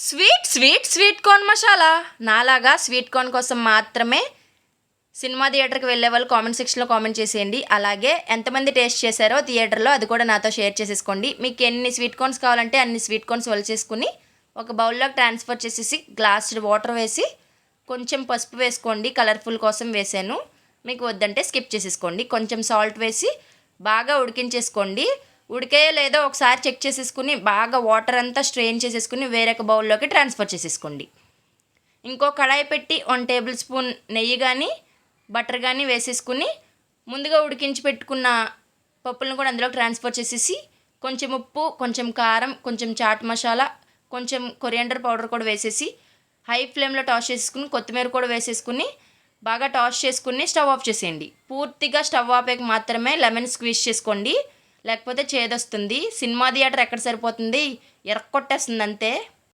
Sweet corn masala. నాలాగా sweet corn కోసం మాత్రమే సినిమా థియేటర్కి వెళ్ళే వాళ్ళు కామెంట్ సెక్షన్లో కామెంట్ చేసేయండి. అలాగే ఎంతమంది టేస్ట్ చేశారో థియేటర్లో అది కూడా నాతో షేర్ చేసేసుకోండి. మీకు ఎన్ని స్వీట్ కార్న్స్ కావాలంటే అన్ని స్వీట్ కార్న్స్ వలిచేసుకుని ఒక బౌల్లోకి ట్రాన్స్ఫర్ చేసేసి గ్లాస్ వాటర్ వేసి కొంచెం పసుపు వేసుకోండి. కలర్ఫుల్ కోసం వేసాను, మీకు వద్దంటే స్కిప్ చేసేసుకోండి. కొంచెం సాల్ట్ వేసి బాగా ఉడికించేసుకోండి. ఉడికాయో లేదో ఒకసారి చెక్ చేసేసుకుని బాగా వాటర్ అంతా స్ట్రెయిన్ చేసేసుకుని వేరొక బౌల్లోకి ట్రాన్స్ఫర్ చేసేసుకోండి. ఇంకో కడాయి పెట్టి 1 టేబుల్ స్పూన్ నెయ్యి కానీ బటర్ కానీ వేసేసుకుని ముందుగా ఉడికించి పెట్టుకున్న పప్పులను కూడా అందులో ట్రాన్స్ఫర్ చేసేసి కొంచెం ఉప్పు, కొంచెం కారం, కొంచెం చాట్ మసాలా, కొంచెం కొరియాండర్ పౌడర్ కూడా వేసేసి హై ఫ్లేమ్లో టాస్ చేసుకుని కొత్తిమీర కూడా వేసేసుకుని బాగా టాస్ చేసుకుని స్టవ్ ఆఫ్ చేసేయండి. పూర్తిగా స్టవ్ ఆపాక మాత్రమే లెమన్ స్క్వీజ్ చేసుకోండి, లేకపోతే చేదొస్తుంది. సినిమా థియేటర్ ఎక్కడ సరిపోతుంది, ఎరక్కొట్టేస్తుంది అంతే.